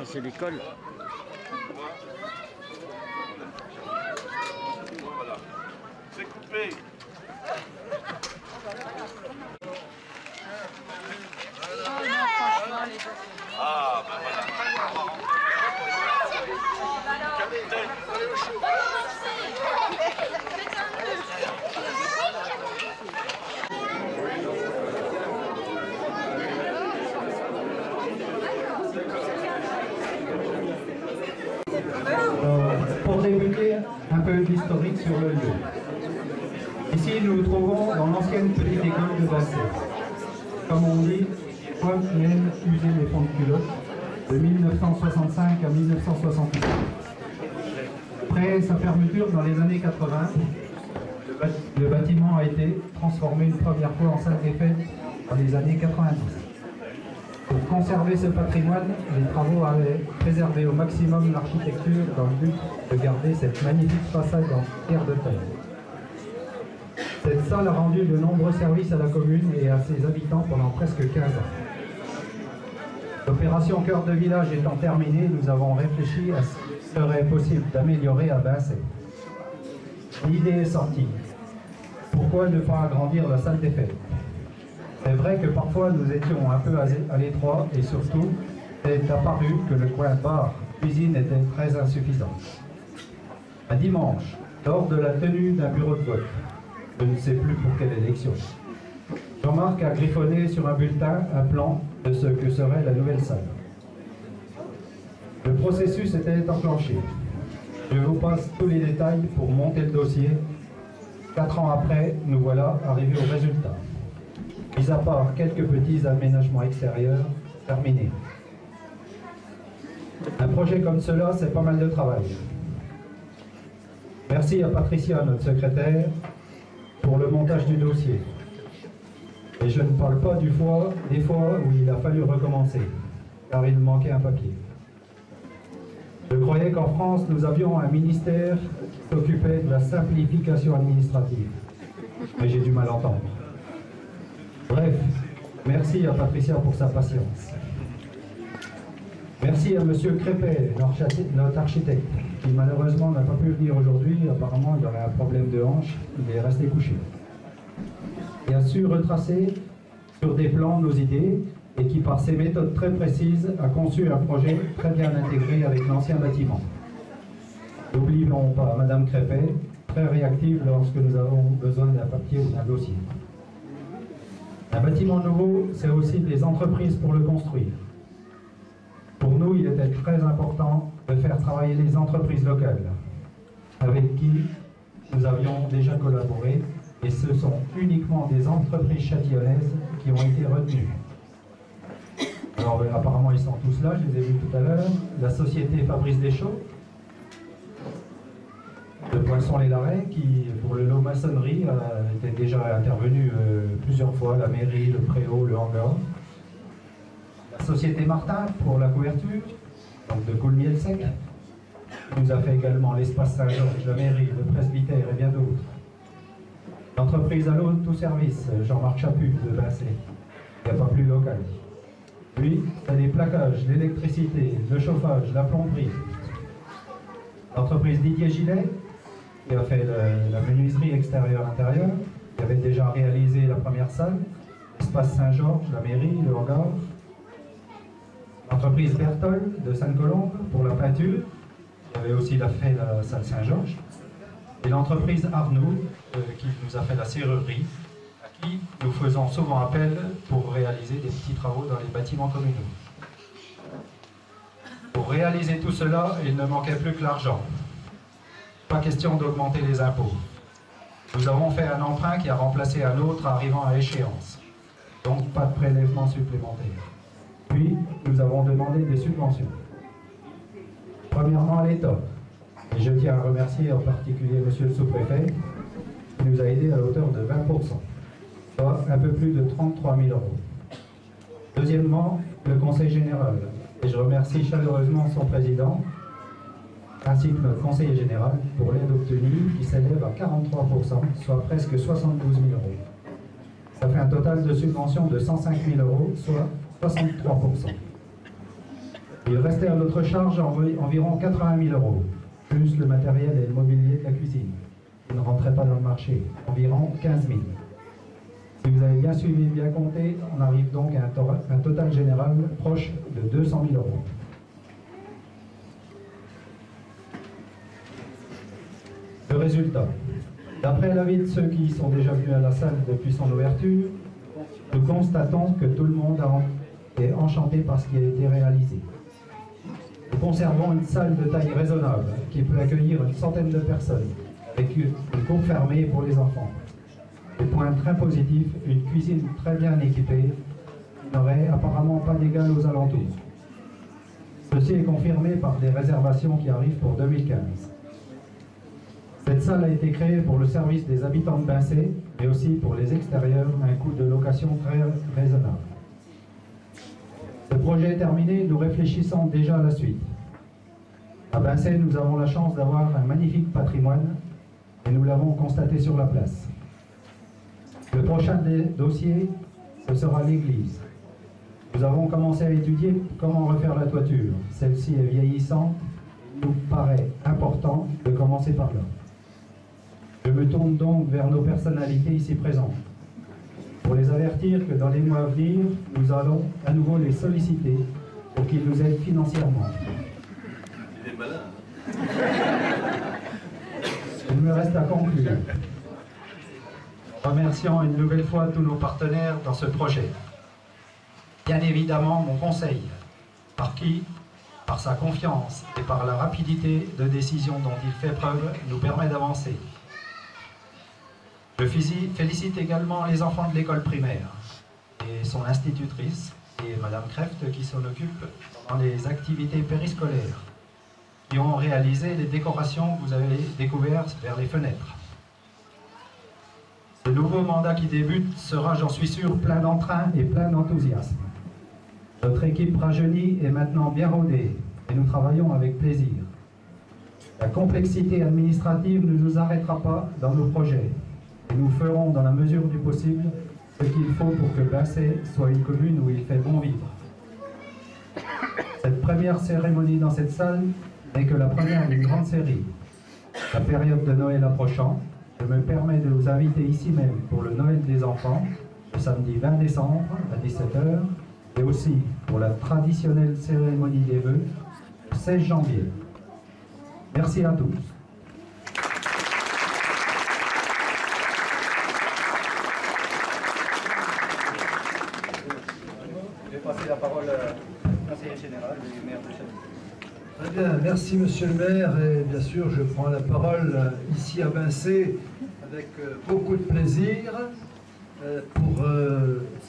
C'est l'école. Voilà. C'est coupé. Ah, ben voilà. Capitaine, allez au chaud. Pour débuter, un peu d'historique sur le lieu. Ici, nous nous trouvons dans l'ancienne petite école de Basset. Comme on dit, quoi viennent user les fonds de culotte de 1965 à 1968. Après sa fermeture dans les années 80, le bâtiment a été transformé une première fois en salle des fêtes dans les années 90. Pour conserver ce patrimoine, les travaux avaient préservé au maximum l'architecture dans le but de garder cette magnifique façade en pierre de taille. Cette salle a rendu de nombreux services à la commune et à ses habitants pendant presque 15 ans. L'opération Cœur de Village étant terminée, nous avons réfléchi à ce qu'il serait possible d'améliorer à Basset. L'idée est sortie. Pourquoi ne pas agrandir la salle des fêtes? C'est vrai que parfois nous étions un peu à l'étroit et surtout, c'est apparu que le coin bar-cuisine était très insuffisant. Un dimanche, lors de la tenue d'un bureau de vote, je ne sais plus pour quelle élection, Jean-Marc a griffonné sur un bulletin un plan de ce que serait la nouvelle salle. Le processus était enclenché. Je vous passe tous les détails pour monter le dossier. 4 ans après, nous voilà arrivés au résultat. Mis à part quelques petits aménagements extérieurs, terminés. Un projet comme cela, c'est pas mal de travail. Merci à Patricia, notre secrétaire, pour le montage du dossier. Et je ne parle pas des fois où il a fallu recommencer, car il manquait un papier. Je croyais qu'en France, nous avions un ministère qui s'occupait de la simplification administrative. Mais j'ai du mal à entendre. Bref, merci à Patricia pour sa patience. Merci à M. Crépet, notre architecte, qui malheureusement n'a pas pu venir aujourd'hui. Apparemment, il aurait un problème de hanche, il est resté couché. Il a su retracer sur des plans nos idées et qui, par ses méthodes très précises, a conçu un projet très bien intégré avec l'ancien bâtiment. N'oublions pas Mme Crépet, très réactive lorsque nous avons besoin d'un papier ou d'un dossier. Un bâtiment nouveau, c'est aussi des entreprises pour le construire. Pour nous, il était très important de faire travailler les entreprises locales, avec qui nous avions déjà collaboré, et ce sont uniquement des entreprises châtillonnaises qui ont été retenues. Alors apparemment ils sont tous là, je les ai vus tout à l'heure. La société Fabrice Deschaux, de Poinçon-les-Larrets, qui pour le lot maçonnerie était déjà intervenu plusieurs fois, la mairie, le préau, le hangar. La société Martin pour la couverture, donc de Coulmiers-le-Sec, qui nous a fait également l'espace Saint-Georges, la mairie, le presbytère et bien d'autres. L'entreprise à l'eau tout service, Jean-Marc Chaput de Basset, il n'y a pas plus local. Lui, c'est les plaquages, l'électricité, le chauffage, la plomberie. L'entreprise Didier Gillet, qui a fait la menuiserie extérieure-intérieure, qui avait déjà réalisé la première salle, l'espace Saint-Georges, la mairie, le hangar. L'entreprise Bertol de Sainte-Colombe pour la peinture, qui avait aussi fait la salle Saint-Georges. Et l'entreprise Arnoux, qui nous a fait la serrurerie, à qui nous faisons souvent appel pour réaliser des petits travaux dans les bâtiments communaux. Pour réaliser tout cela, il ne manquait plus que l'argent. Pas question d'augmenter les impôts. Nous avons fait un emprunt qui a remplacé un autre arrivant à échéance. Donc pas de prélèvement supplémentaire. Puis, nous avons demandé des subventions. Premièrement à l'État. Et je tiens à remercier en particulier Monsieur le sous-préfet, qui nous a aidés à hauteur de 20%. soit un peu plus de 33 000 euros. Deuxièmement, le Conseil général. Et je remercie chaleureusement son président, ainsi que notre conseiller général, pour l'aide obtenue qui s'élève à 43%, soit presque 72 000 euros. Ça fait un total de subvention de 105 000 euros, soit 63%. Il restait à notre charge environ 80 000 euros, plus le matériel et le mobilier de la cuisine, qui ne rentrait pas dans le marché, environ 15 000. Si vous avez bien suivi, bien compté, on arrive donc à un total général proche de 200 000 euros. Le résultat. D'après l'avis de ceux qui sont déjà venus à la salle depuis son ouverture, nous constatons que tout le monde est enchanté par ce qui a été réalisé. Nous conservons une salle de taille raisonnable qui peut accueillir une centaine de personnes, avec une cour fermée pour les enfants. Et point très positif, une cuisine très bien équipée, qui n'aurait apparemment pas d'égal aux alentours. Ceci est confirmé par des réservations qui arrivent pour 2015. Cette salle a été créée pour le service des habitants de Bincé, mais aussi pour les extérieurs, à un coût de location très raisonnable. Ce projet terminé, nous réfléchissons déjà à la suite. À Bincé, nous avons la chance d'avoir un magnifique patrimoine, et nous l'avons constaté sur la place. Le prochain dossier, ce sera l'église. Nous avons commencé à étudier comment refaire la toiture. Celle-ci est vieillissante. Il nous paraît important de commencer par là. Je me tourne donc vers nos personnalités ici présentes, pour les avertir que dans les mois à venir, nous allons à nouveau les solliciter pour qu'ils nous aident financièrement. Il est malin. Il me reste à conclure. Remercions une nouvelle fois tous nos partenaires dans ce projet. Bien évidemment, mon conseil, par qui, par sa confiance et par la rapidité de décision dont il fait preuve, nous permet d'avancer. Je félicite également les enfants de l'école primaire et son institutrice et Madame Kreft qui s'en occupe dans les activités périscolaires, qui ont réalisé les décorations que vous avez découvertes vers les fenêtres. Ce nouveau mandat qui débute sera, j'en suis sûr, plein d'entrain et plein d'enthousiasme. Notre équipe rajeunie est maintenant bien rodée et nous travaillons avec plaisir. La complexité administrative ne nous arrêtera pas dans nos projets et nous ferons dans la mesure du possible ce qu'il faut pour que Bincé soit une commune où il fait bon vivre. Cette première cérémonie dans cette salle n'est que la première d'une grande série. La période de Noël approchant, je me permets de vous inviter ici même pour le Noël des enfants, le samedi 20 décembre à 17 h, et aussi pour la traditionnelle cérémonie des vœux, le 16 janvier. Merci à tous. Je vais passer la parole au conseiller général du maire de Château. Très bien, merci Monsieur le maire, et bien sûr je prends la parole ici à Bincé avec beaucoup de plaisir pour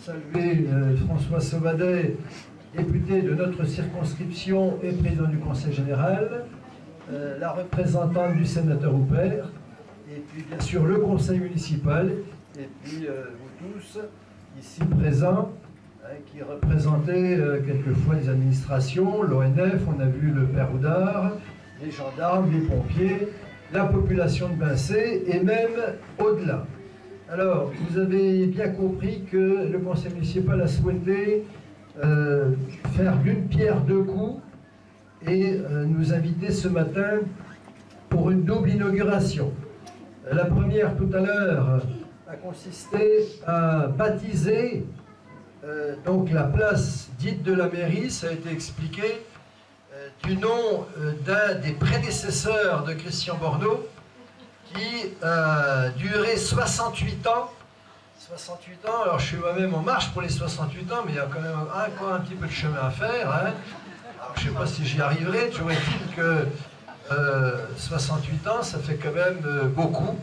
saluer François Sauvadet, député de notre circonscription et président du Conseil général, la représentante du sénateur Houpert, et puis bien sûr le conseil municipal, et puis vous tous ici présents, qui représentaient quelquefois les administrations, l'ONF, on a vu le père Oudard, les gendarmes, les pompiers, la population de Bincé et même au-delà. Alors, vous avez bien compris que le conseil municipal a souhaité faire d'une pierre deux coups et nous inviter ce matin pour une double inauguration. La première, tout à l'heure, a consisté à baptiser donc la place dite de la mairie, ça a été expliqué, du nom d'un des prédécesseurs de Christian Bordeaux, qui a duré 68 ans. 68 ans, alors je suis moi-même en marche pour les 68 ans, mais il y a quand même encore un petit peu de chemin à faire. Hein. Alors, je ne sais pas si j'y arriverai, toujours est-il que 68 ans, ça fait quand même beaucoup.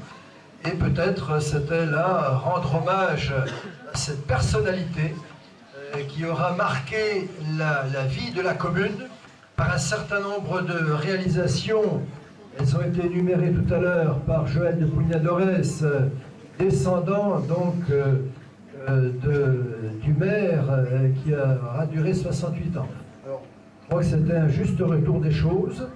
Et peut-être c'était là rendre hommage à cette personnalité qui aura marqué la vie de la commune par un certain nombre de réalisations. Elles ont été énumérées tout à l'heure par Joël de Pugnadores, descendant donc du maire qui aura duré 68 ans. Alors, je crois que c'était un juste retour des choses.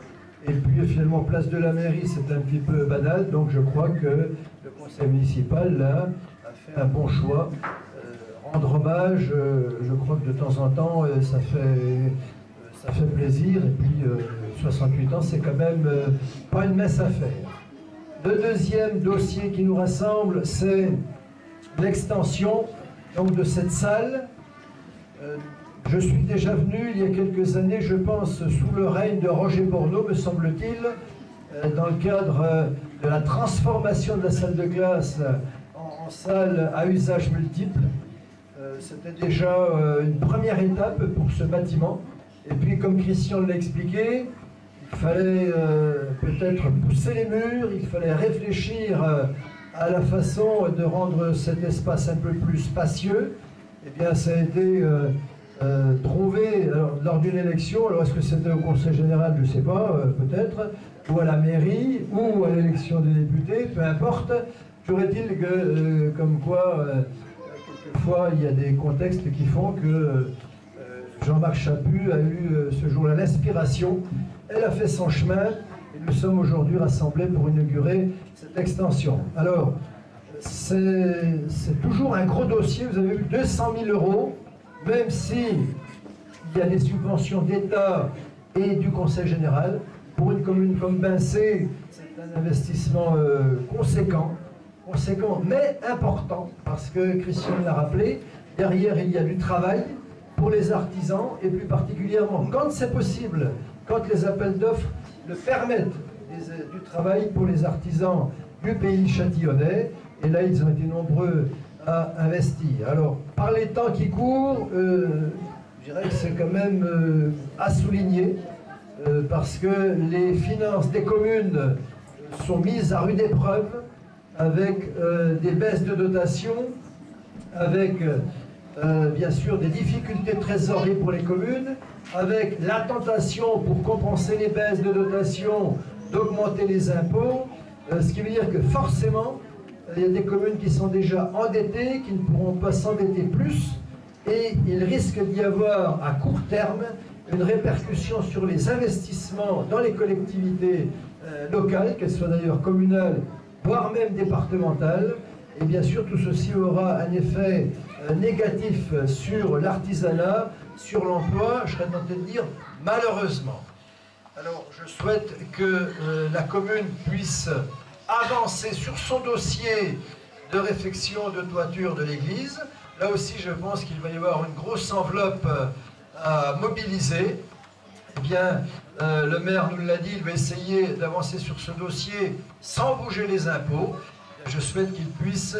Et puis finalement, place de la mairie, c'est un petit peu banal. Donc je crois que le conseil municipal là, a fait un bon choix. Rendre hommage, je crois que de temps en temps, ça fait plaisir. Et puis 68 ans, c'est quand même pas une mince affaire. Le deuxième dossier qui nous rassemble, c'est l'extension donc, de cette salle. Je suis déjà venu il y a quelques années, je pense, sous le règne de Roger Bordeaux, me semble-t-il, dans le cadre de la transformation de la salle de classe en salle à usage multiple. C'était déjà une première étape pour ce bâtiment. Et puis, comme Christian l'a expliqué, il fallait peut-être pousser les murs, il fallait réfléchir à la façon de rendre cet espace un peu plus spacieux. Eh bien, ça a été trouvé lors d'une élection. Alors, est-ce que c'était au Conseil général? Je ne sais pas, peut-être, ou à la mairie, ou à l'élection des députés, peu importe. Toujours est-il que, comme quoi, quelquefois, il y a des contextes qui font que Jean-Marc Chaput a eu ce jour-là l'inspiration. Elle a fait son chemin et nous sommes aujourd'hui rassemblés pour inaugurer cette extension. Alors, c'est toujours un gros dossier. Vous avez vu 200 000 €, même si il y a des subventions d'État et du Conseil général. Pour une commune comme Bincé, c'est un investissement conséquent, mais important, parce que Christian l'a rappelé, derrière il y a du travail pour les artisans, et plus particulièrement, quand c'est possible, quand les appels d'offres le permettent, du travail pour les artisans du pays châtillonnais, et là ils ont été nombreux à investir. Alors, par les temps qui courent, je dirais que c'est quand même à souligner, parce que les finances des communes sont mises à rude épreuve, avec des baisses de dotation, avec bien sûr des difficultés de trésorerie pour les communes, avec la tentation pour compenser les baisses de dotation d'augmenter les impôts, ce qui veut dire que forcément il y a des communes qui sont déjà endettées, qui ne pourront pas s'endetter plus, et il risque d'y avoir à court terme une répercussion sur les investissements dans les collectivités locales, qu'elles soient d'ailleurs communales, voire même départementales. Et bien sûr, tout ceci aura un effet négatif sur l'artisanat, sur l'emploi, je serais tenté de dire malheureusement. Alors, je souhaite que la commune puisse avancer sur son dossier de réfection de toiture de l'église. Là aussi, je pense qu'il va y avoir une grosse enveloppe à mobiliser. Eh bien, le maire nous l'a dit, il va essayer d'avancer sur ce dossier sans bouger les impôts. Je souhaite qu'il puisse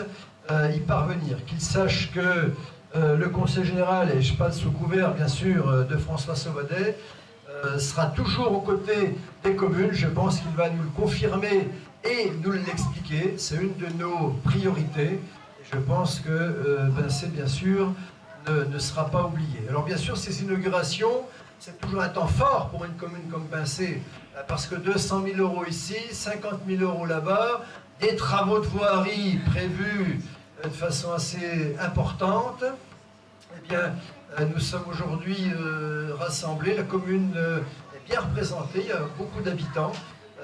y parvenir, qu'il sache que le Conseil général, et je parle sous couvert bien sûr de François Sauvadet, sera toujours aux côtés des communes. Je pense qu'il va nous le confirmer et nous l'expliquer. C'est une de nos priorités. Et je pense que Bincé, bien sûr, ne sera pas oublié. Alors bien sûr, ces inaugurations, c'est toujours un temps fort pour une commune comme Bincé, parce que 200 000 € ici, 50 000 € là-bas, des travaux de voirie prévus de façon assez importante. Eh bien, nous sommes aujourd'hui rassemblés, la commune est bien représentée, il y a beaucoup d'habitants.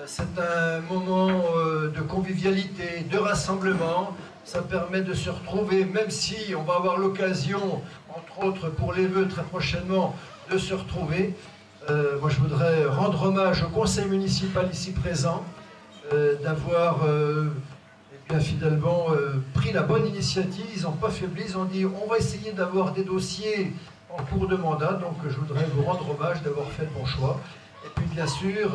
C'est un moment de convivialité, de rassemblement. Ça permet de se retrouver, même si on va avoir l'occasion, entre autres pour les vœux très prochainement, de se retrouver. Moi, je voudrais rendre hommage au conseil municipal ici présent, d'avoir bien fidèlement pris la bonne initiative. Ils n'ont pas faibli, ils ont dit on va essayer d'avoir des dossiers en cours de mandat. Donc, je voudrais vous rendre hommage d'avoir fait le bon choix. Et puis, bien sûr,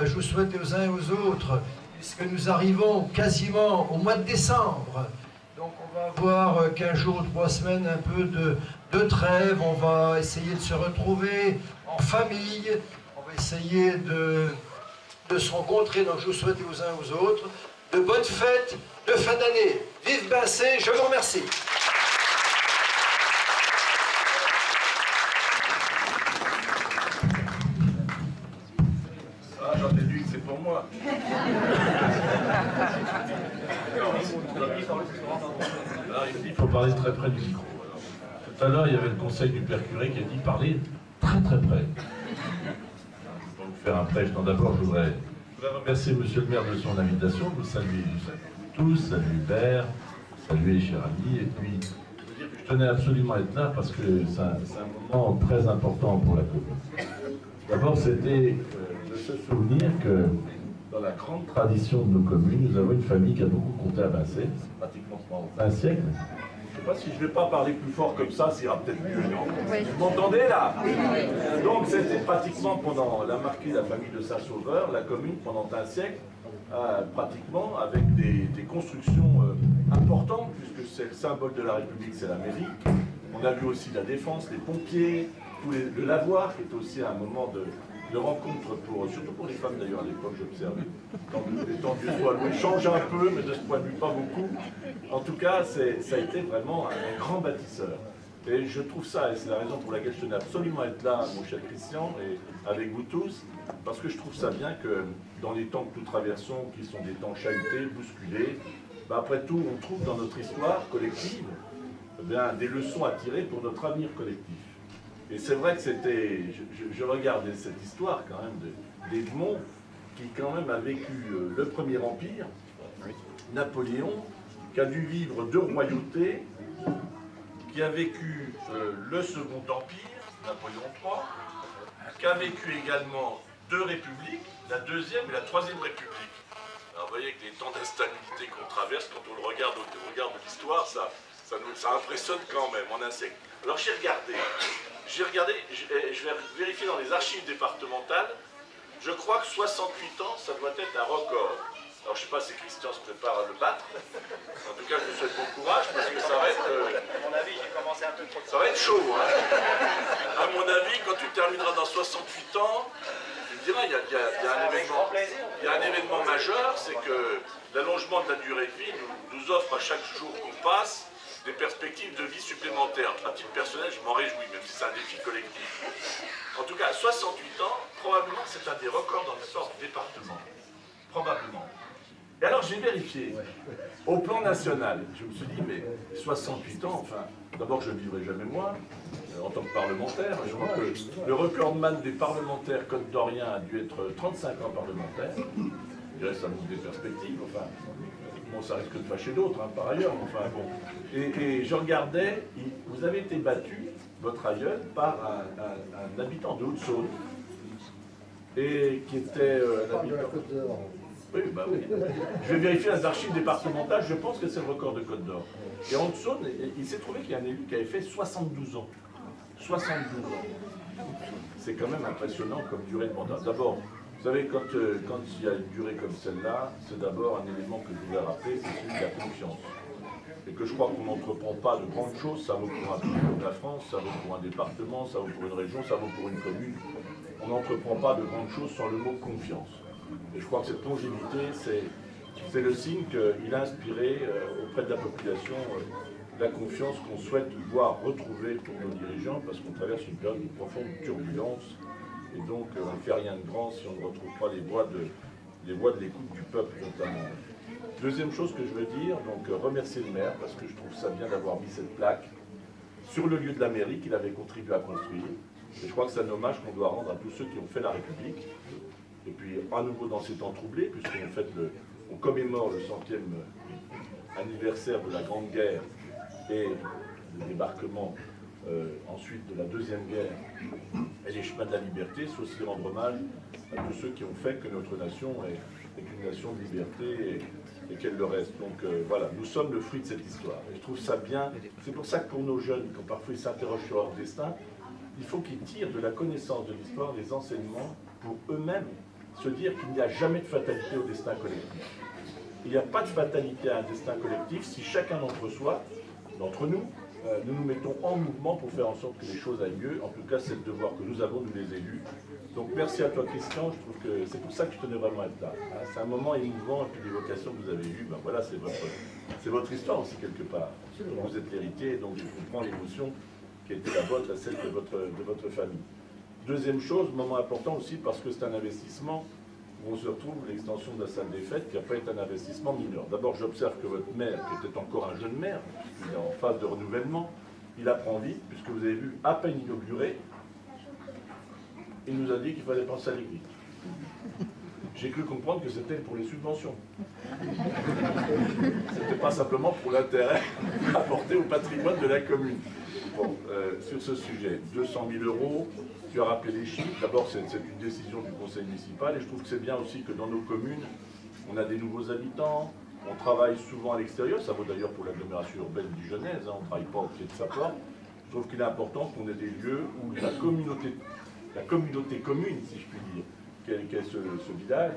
je vous souhaite aux uns et aux autres, puisque nous arrivons quasiment au mois de décembre, donc on va avoir 15 jours, 3 semaines, un peu de trêve, on va essayer de se retrouver en famille, on va essayer de se rencontrer, donc je vous souhaite aux uns et aux autres de bonnes fêtes de fin d'année. Vive Bincé, je vous remercie. J'en déduis que c'est pour moi. Alors, ici, il faut parler très Tout à l'heure, il y avait le conseil du père curé qui a dit parler très très près. Pour vous faire un prêche, d'abord, je voudrais remercier monsieur le maire de son invitation, vous saluer tous, saluer Hubert, saluer cher ami, et puis je tenais absolument à être là parce que c'est un moment très important pour la commune. D'abord, c'était de se souvenir que dans la grande tradition de nos communes, nous avons une famille qui a beaucoup compté à Vincey, pratiquement pendant un siècle. Je ne sais pas si je ne vais pas parler plus fort comme ça, ça ira peut-être mieux, non? Oui. Vous m'entendez là? Oui. Donc c'était pratiquement pendant la marquise, la famille de Saint-Sauveur, la commune pendant un siècle, pratiquement avec des constructions importantes, puisque c'est le symbole de la République, c'est la mairie. On a vu aussi la défense, les pompiers, le lavoir, qui est aussi un moment de rencontre, surtout pour les femmes d'ailleurs à l'époque, j'observais. Tant Dieu soit loué, change un peu, mais de ce point de vue pas beaucoup. En tout cas, ça a été vraiment un grand bâtisseur. Et je trouve ça, et c'est la raison pour laquelle je tenais absolument à être là, mon cher Christian, et avec vous tous, parce que je trouve ça bien que dans les temps que nous traversons, qui sont des temps chahutés, bousculés, après tout, on trouve dans notre histoire collective des leçons à tirer pour notre avenir collectif. Et c'est vrai que c'était, je regardais cette histoire quand même d'Edmond, qui quand même a vécu le Premier Empire, Napoléon, qui a dû vivre 2 royautés, qui a vécu le Second Empire, Napoléon III, qui a vécu également 2 républiques, la Deuxième et la Troisième République. Alors vous voyez que les temps d'instabilité qu'on traverse, quand on le regarde au regard de l'histoire, ça impressionne quand même en un siècle. Alors j'ai regardé, je vais vérifier dans les archives départementales, je crois que 68 ans, ça doit être un record. Alors je ne sais pas si Christian se prépare à le battre, en tout cas je vous souhaite bon courage, parce que ça va être... À mon avis, j'ai commencé un peu trop tôt. Ça va être chaud, hein. À mon avis, quand tu termineras dans 68 ans, tu me diras, il y a un événement majeur, c'est que l'allongement de la durée de vie nous offre à chaque jour qu'on passe des perspectives de vie supplémentaires. À titre personnel, je m'en réjouis, même si c'est un défi collectif. En tout cas, à 68 ans, probablement c'est un des records dans l'histoire du département. Probablement. Et alors j'ai vérifié, au plan national, je me suis dit, mais 68 ans, enfin, d'abord je ne vivrai jamais moins, en tant que parlementaire, je crois que le recordman des parlementaires côte-d'Orient a dû être 35 ans parlementaire, je dirais ça m'ouvre des perspectives, enfin, bon ça risque de fâcher d'autres, hein, par ailleurs, enfin bon. Et je regardais, vous avez été battu, votre aïeul, par un habitant de Haute-Saône, et qui était un habitant... Oui, bah oui. Je vais vérifier les archives départementales, je pense que c'est le record de Côte d'Or. Et en Haute-Saône, il s'est trouvé qu'il y a un élu qui avait fait 72 ans. 72 ans. C'est quand même impressionnant comme durée de mandat. D'abord, vous savez, quand il y a une durée comme celle-là, c'est d'abord un élément que je voulais rappeler, c'est celui de la confiance. Et que je crois qu'on n'entreprend pas de grandes choses, ça vaut pour un pays comme la France, ça vaut pour un département, ça vaut pour une région, ça vaut pour une commune. On n'entreprend pas de grandes choses sans le mot confiance. Et je crois que cette longévité, c'est le signe qu'il a inspiré auprès de la population la confiance qu'on souhaite voir retrouver pour nos dirigeants, parce qu'on traverse une période de profonde turbulence, et donc on ne fait rien de grand si on ne retrouve pas les voies de l'écoute du peuple notamment. Deuxième chose que je veux dire, donc remercier le maire, parce que je trouve ça bien d'avoir mis cette plaque sur le lieu de la mairie qu'il avait contribué à construire. Et je crois que c'est un hommage qu'on doit rendre à tous ceux qui ont fait la République. Et puis, à nouveau dans ces temps troublés, puisqu'on commémore le 100e anniversaire de la Grande Guerre et le débarquement ensuite de la Deuxième Guerre et les chemins de la liberté, c'est aussi rendre hommage à tous ceux qui ont fait que notre nation est une nation de liberté et qu'elle le reste. Donc voilà, nous sommes le fruit de cette histoire. Et je trouve ça bien. C'est pour ça que pour nos jeunes, quand parfois ils s'interrogent sur leur destin, il faut qu'ils tirent de la connaissance de l'histoire des enseignements pour eux-mêmes se dire qu'il n'y a jamais de fatalité au destin collectif. Il n'y a pas de fatalité à un destin collectif si chacun d'entre nous, nous mettons en mouvement pour faire en sorte que les choses aillent mieux. En tout cas, c'est le devoir que nous avons, nous les élus. Donc merci à toi Christian, je trouve que c'est pour ça que je tenais vraiment à être là. C'est un moment émouvant, et puis l'évocation que vous avez eue, ben voilà, c'est votre histoire aussi quelque part. Vous êtes l'héritier, donc je comprends l'émotion qui était la vôtre, celle de votre famille. Deuxième chose, moment important aussi parce que c'est un investissement où on se retrouve l'extension de la salle des fêtes qui n'a pas été un investissement mineur. D'abord, j'observe que votre maire, qui était encore un jeune maire, il est en phase de renouvellement, il apprend vite, puisque vous avez vu, à peine inauguré, il nous a dit qu'il fallait penser à l'église. J'ai cru comprendre que c'était pour les subventions. C'était pas simplement pour l'intérêt apporté au patrimoine de la commune. Bon, sur ce sujet, 200 000 €, tu as rappelé les chiffres. D'abord, c'est une décision du conseil municipal, et je trouve que c'est bien aussi que dans nos communes, on a des nouveaux habitants, on travaille souvent à l'extérieur, ça vaut d'ailleurs pour l'agglomération urbaine dijonnaise, hein, on ne travaille pas au pied de sa porte. Je trouve qu'il est important qu'on ait des lieux où la communauté commune, si je puis dire, qu'est ce village,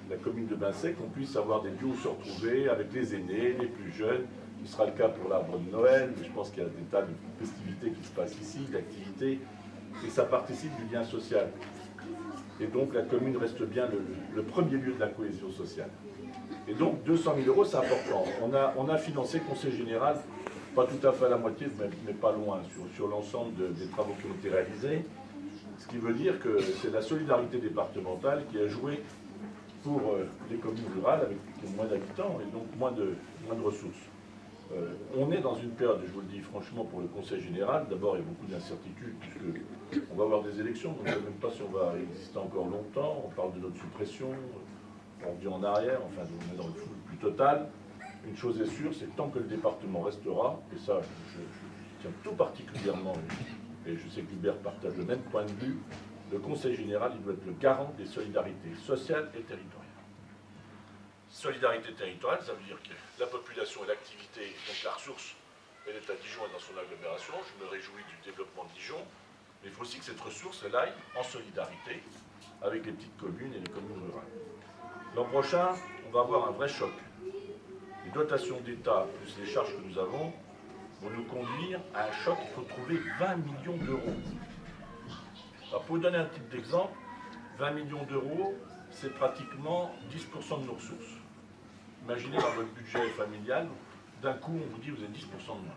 la commune de Bincey, qu'on puisse avoir des lieux où se retrouver avec les aînés, les plus jeunes. Ce sera le cas pour l'arbre de Noël, mais je pense qu'il y a des tas de festivités qui se passent ici, d'activités, et ça participe du lien social. Et donc la commune reste bien le premier lieu de la cohésion sociale. Et donc 200 000 €, c'est important. On a financé conseil général, pas tout à fait à la moitié, mais pas loin, sur l'ensemble des travaux qui ont été réalisés. Ce qui veut dire que c'est la solidarité départementale qui a joué pour les communes rurales avec moins d'habitants et donc moins de ressources. On est dans une période, je vous le dis franchement, pour le Conseil général, d'abord il y a beaucoup d'incertitudes, puisqu'on va avoir des élections, donc on ne sait même pas si on va exister encore longtemps, on parle de notre suppression, on revient en arrière, enfin on est dans le flou le plus total. Une chose est sûre, c'est que tant que le département restera, et ça je tiens tout particulièrement, et je sais que Hubert partage le même point de vue, le Conseil général il doit être le garant des solidarités sociales et territoriales. Solidarité territoriale, ça veut dire que la population et l'activité, donc la ressource, elle est à Dijon et dans son agglomération. Je me réjouis du développement de Dijon, mais il faut aussi que cette ressource, elle aille en solidarité avec les petites communes et les communes rurales. L'an prochain, on va avoir un vrai choc. Les dotations d'État plus les charges que nous avons vont nous conduire à un choc. Il faut trouver 20 millions d'euros. Alors, pour vous donner un type d'exemple, 20 millions d'euros, c'est pratiquement 10% de nos ressources. Imaginez dans votre budget familial, d'un coup on vous dit vous avez 10% de moins.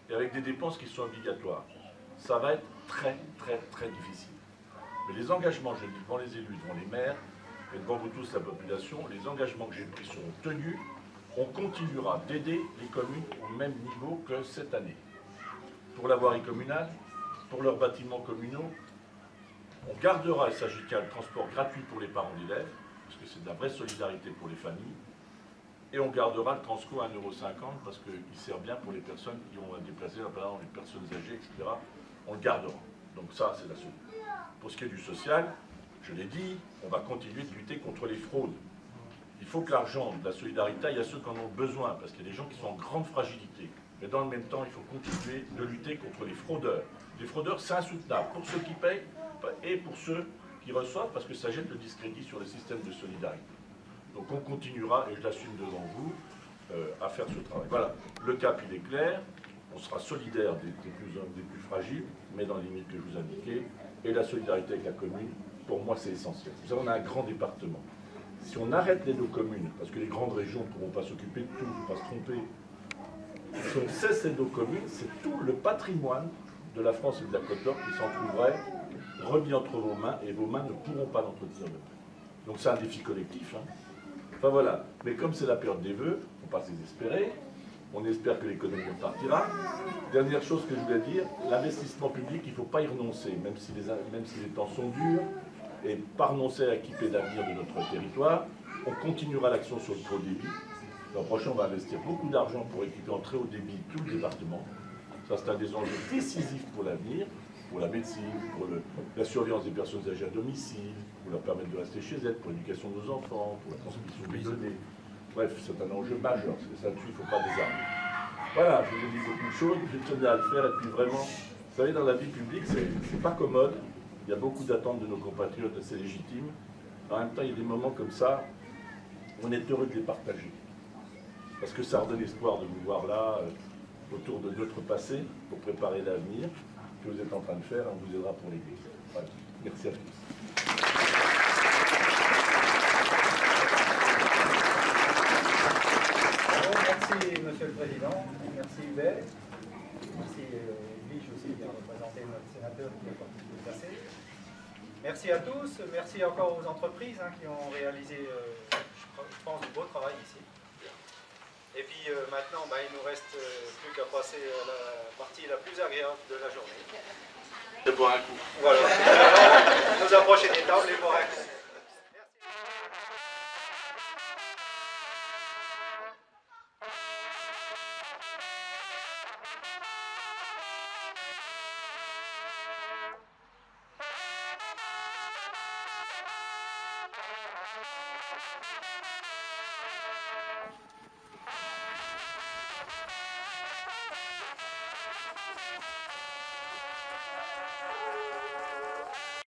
Et avec des dépenses qui sont obligatoires. Ça va être très difficile. Mais les engagements, je le dis devant les élus, devant les maires, et devant vous tous, la population, les engagements que j'ai pris seront tenus. On continuera d'aider les communes au même niveau que cette année. Pour la voirie communale, pour leurs bâtiments communaux, on gardera, il s'agit qu'il y a le transport gratuit pour les parents d'élèves, parce que c'est de la vraie solidarité pour les familles, et on gardera le Transco à 1,50 € parce qu'il sert bien pour les personnes qui ont à déplacer, par exemple les personnes âgées, etc. On le gardera. Donc ça, c'est la solution. Pour ce qui est du social, je l'ai dit, on va continuer de lutter contre les fraudes. Il faut que l'argent de la solidarité aille à ceux qui en ont besoin, parce qu'il y a des gens qui sont en grande fragilité. Mais dans le même temps, il faut continuer de lutter contre les fraudeurs. Les fraudeurs, c'est insoutenable pour ceux qui payent et pour ceux qui reçoivent, parce que ça jette le discrédit sur le système de solidarité. Donc on continuera, et je l'assume devant vous, à faire ce travail. Voilà, le cap il est clair, on sera solidaire des plus fragiles, mais dans les limites que je vous indiquais, et la solidarité avec la commune, pour moi c'est essentiel. Vous savez, on a un grand département. Si on arrête les deux communes, parce que les grandes régions ne pourront pas s'occuper de tout, il ne faut pas se tromper, si on cesse les deux communes, c'est tout le patrimoine de la France et de la Côte d'Or qui s'en trouverait remis entre vos mains, et vos mains ne pourront pas l'entretenir de plus. Donc c'est un défi collectif, hein. Enfin voilà, mais comme c'est la période des vœux, il ne faut pas se désespérer, on espère que l'économie repartira. Dernière chose que je voulais dire, l'investissement public, il ne faut pas y renoncer, même si les temps sont durs, et pas renoncer à équiper l'avenir de notre territoire. On continuera l'action sur le très haut débit. L'an prochain, on va investir beaucoup d'argent pour équiper en très haut débit tout le département. Ça, c'est un des enjeux décisifs pour l'avenir, pour la médecine, pour la surveillance des personnes âgées à domicile, pour leur permettre de rester chez elles, pour l'éducation de nos enfants, pour la transmission des données. Bref, c'est un enjeu majeur, parce que ça dessus il ne faut pas désarmer. Voilà, je vous ai dit beaucoup de choses, je tenais à le faire, et puis vraiment, vous savez, dans la vie publique, c'est pas commode, il y a beaucoup d'attentes de nos compatriotes, c'est légitime. En même temps, il y a des moments comme ça, on est heureux de les partager. Parce que ça redonne espoir de vous voir là, autour de notre passé, pour préparer l'avenir. Que vous êtes en train de faire, on vous aidera pour l'Église. Voilà. Merci à tous. Merci Monsieur le Président, merci Hubert, merci Lich aussi de représenter notre sénateur qui est parti se déplacer. Merci à tous, merci encore aux entreprises qui ont réalisé, je pense, du beau travail ici. Et puis maintenant, bah, il nous reste plus qu'à passer à la partie la plus agréable de la journée. De boire un coup. Voilà. Nous approcher des tables et boire un coup.